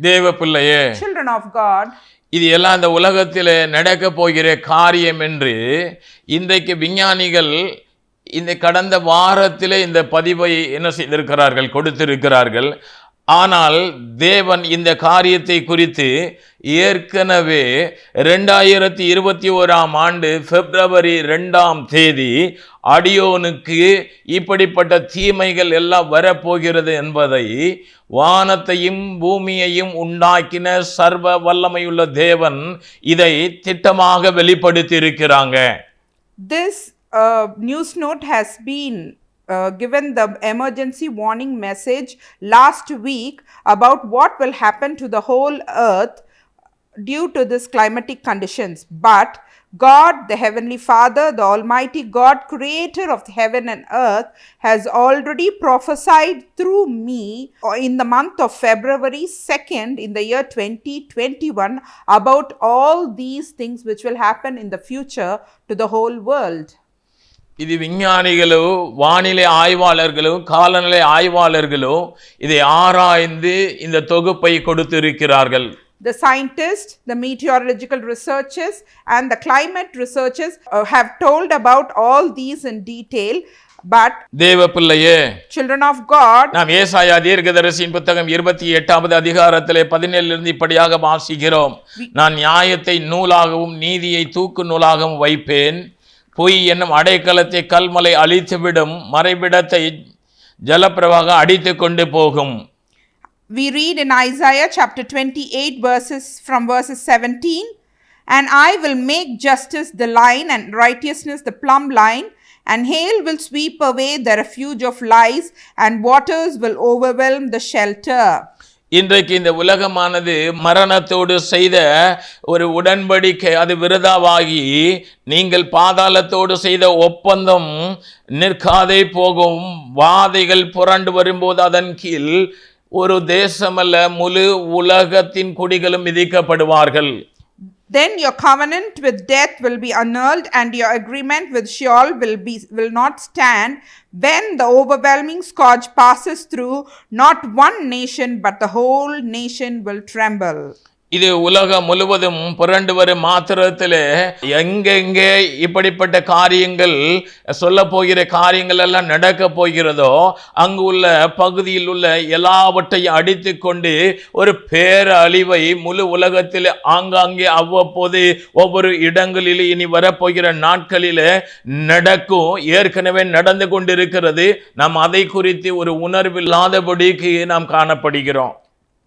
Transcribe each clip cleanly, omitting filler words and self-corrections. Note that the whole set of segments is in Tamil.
தேவ பிள்ளையே, children of God, இது எல்லாம் இந்த உலகத்தில் நடக்க போகிற காரியம் என்று இன்றைக்கு விஞ்ஞானிகள் இந்த கடந்த வாரத்திலே இந்த பதிவை என்ன செய்திருக்கிறார்கள், கொடுத்திருக்கிறார்கள். ஆனால் தேவன் இந்த காரியத்தை குறித்து ஏற்கனவே 2021 பிப்ரவரி 2 அடியோனுக்கு இப்படிப்பட்ட தீமைகள் எல்லாம் வரப்போகிறது என்பதை வானத்தையும் பூமியையும் உண்டாக்கின சர்வ வல்லமையுள்ள தேவன் இதை திட்டமாக வெளிப்படுத்தி இருக்கிறாங்க. This news note has been given the emergency warning message last week about what will happen to the whole earth due to this climatic conditions. But God, the Heavenly Father, the Almighty God, creator of the heaven and earth, has already prophesied through me in the month of February 2nd in the year 2021 about all these things which will happen in the future to the whole world. இது விஞ்ஞானிகளோ வானிலை ஆய்வாளர்களோ காலநிலை ஆய்வாளர்களோ இதை ஆராய்ந்து இந்த தொகுப்பை கொடுத்திருக்கிறார்கள். The scientists, the meteorological researchers and the climate researchers have told about all these in detail. But தேவ பிள்ளையே, children of God, நாம் ஏசாயா தீர்க்கதரிசியின் புத்தகம் 28வது அதிகாரத்திலே 17 இப்படியாக வாசிக்கிறோம். நான் நியாயத்தை நூலாகவும் நீதியை தூக்கு நூலாகவும் வைப்பேன். பொய் என்னும் அடைக்கலத்தை கல்மலை அழித்துவிடும், மறைவிடத்தை ஜலப்பிரவாக அடித்து கொண்டு போகும். We read in Isaiah chapter 28 from verses 17, and I will make justice the line and righteousness the plumb line, and hail will sweep away the refuge of lies, and waters will overwhelm the shelter. இன்றைக்கு இந்த உலகமானது மரணத்தோடு செய்த ஒரு உடன்படிக்கை அது விருதாவாகி நீங்கள் பாதாளத்தோடு செய்த ஒப்பந்தம் நிற்காதே போகும். வாதைகள் புரண்டு வரும்போது அதன் கீழ் ஒரு தேசமல்ல முழு உலகத்தின் குடிகளும் மிதிக்கப்படுவார்கள். Then your covenant with death will be annulled, and your agreement with Sheol will not stand. When the overwhelming scourge passes through, not one nation but the whole nation will tremble. இது உலகம் முழுவதும் புரண்டு வரும் மாத்திரத்திலே எங்கெங்கே இப்படிப்பட்ட காரியங்கள் சொல்ல போகிற காரியங்கள் எல்லாம் நடக்க போகிறதோ அங்கு உள்ள பகுதியில் உள்ள எல்லாவற்றையும் அடித்து கொண்டு ஒரு பேரழிவை முழு உலகத்தில் ஆங்காங்கே அவ்வப்போது ஒவ்வொரு இடங்களில் இனி வரப்போகிற நாட்களில் நடக்கும். ஏற்கனவே நடந்து கொண்டிருக்கிறது. நாம் அதை குறித்து ஒரு உணர்வில்லாதபடிக்கு நாம் காணப்படுகிறோம்.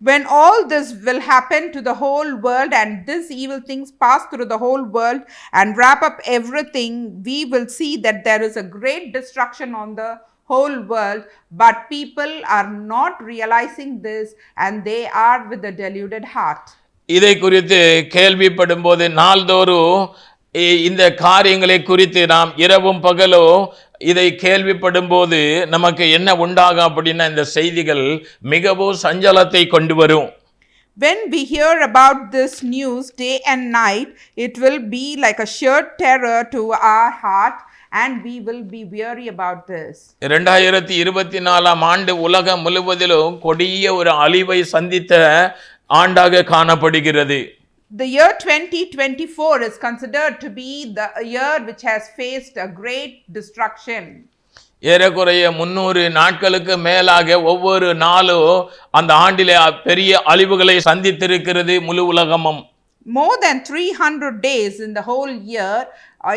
When all this will happen to the whole world and these evil things pass through the whole world and wrap up everything, we will see that there is a great destruction on the whole world, but people are not realizing this and they are with a deluded heart. இதை குறித்து கேள்விப்படும் போது நாள்தோறும் இந்த காரியங்களை குறித்து நாம் இரவும் பகலோ இதை கேள்விப்படும் போது நமக்கு என்ன உண்டாகும் அப்படின்னா இந்த செய்திகள் மிகவும் சஞ்சலத்தை கொண்டு வரும். When we hear about this news day and night, it will be like a sheer terror to our heart and we will be weary about this. 2024 உலகம் முழுவதிலும் கொடிய ஒரு அழிவை சந்தித்த ஆண்டாக காணப்படுகிறது. The year 2024 is considered to be the year which has faced a great destruction. ஏறக்குறைய 300 நாட்களுக்கு மேலாக ஒவ்வொரு நாளும் அந்த ஆண்டிலே பெரிய அழிவுகளை சந்தித்திருக்கிறது முழு உலகமும். More than 300 days in the whole year,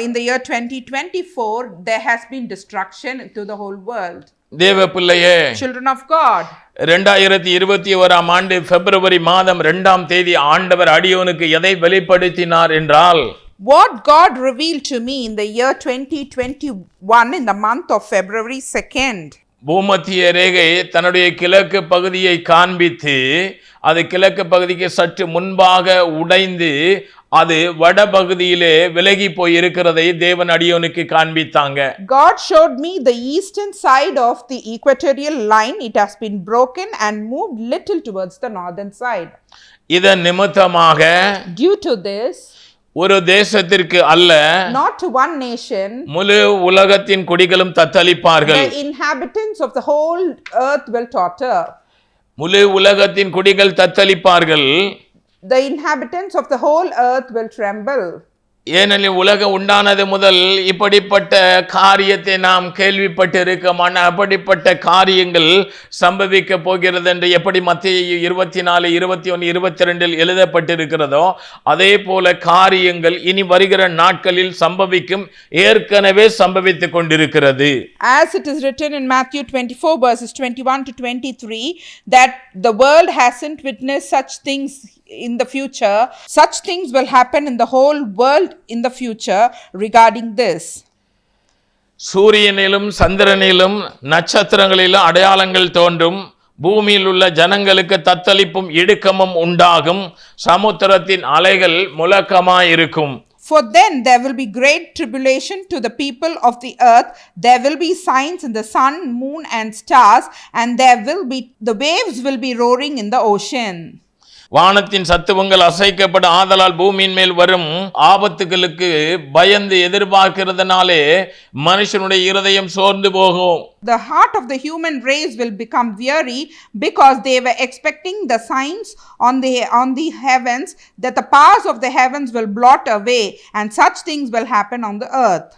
in the year 2024, there has been destruction to the whole world. தேவ பிள்ளையே, children of God, 2021 பிப்ரவரி 2 ஆண்டவர் அடியோனுக்கு எதை வெளிப்படுத்தினார் என்றால், what God revealed to me in the year 2021 in the month of February 2nd. பூமத்திய ரேகை தன்னுடைய கிழக்கு பகுதியை காண்பித்து அது கிழக்கு பகுதிக்கு சற்று முன்பாக உடைந்து அது வடபகுதியிலே விலகி போய் இருக்கிறதை தேவன் அடியோனுக்கு காண்பித்தாங்க. God showed me the eastern side of the equatorial line. It has been broken and moved little towards the northern side. இதன் நிமித்தமாக due to this, ஒரு தேசத்திற்கு அல்ல, not to one nation, முழு உலகத்தின் குடிகளும் தத்தளிப்பார்கள். the inhabitants of the whole earth will totter. முழு உலகத்தின் குடிகள் தத்தளிப்பார்கள். The inhabitants of the whole earth will tremble. ஏனெனில் உலகம் உண்டானது முதல் இப்படிப்பட்ட காரியத்தை நாம் கேள்விப்பட்டிருக்கோம். அப்படிப்பட்ட காரியங்கள் சம்பவிக்க போகிறது என்று எப்படி மத்தேயு 24, 21, 22 எழுதப்பட்டிருக்கிறதோ அதே போல காரியங்கள் இனி வருகிற நாட்களில் சம்பவிக்கும், ஏற்கனவே சம்பவித்துக் கொண்டிருக்கிறது. As it is written in Matthew 24 verses 21 to 23 that the world hasn't witnessed such things in the future, such things will happen in the whole world in the future regarding this. சூரியனிலும் சந்திரனிலும் நட்சத்திரங்களிலும் அடையாளங்கள் தோன்றும், பூமியில் உள்ள ஜனங்களுக்கு தத்தளிப்பும் இடுக்கமும் உண்டாகும், சமுத்திரத்தின் அலைகள் முழக்கமாயிருக்கும். For then there will be great tribulation to the people of the earth. There will be signs in the sun, moon and stars, and the waves will be roaring in the ocean. வானத்தின் சத்துவங்கள் அசைக்கப்பட ஆதலால் பூமியின் மேல் வரும் ஆபத்துகளுக்கு பயந்து எதிர்பார்க்கிறதுனாலே மனுஷனுடைய இருதயம் சோர்ந்து போகும். The heart of the human race will become weary because they were expecting the signs on the heavens, that the powers of the heavens will blot away, and such things will happen on the earth.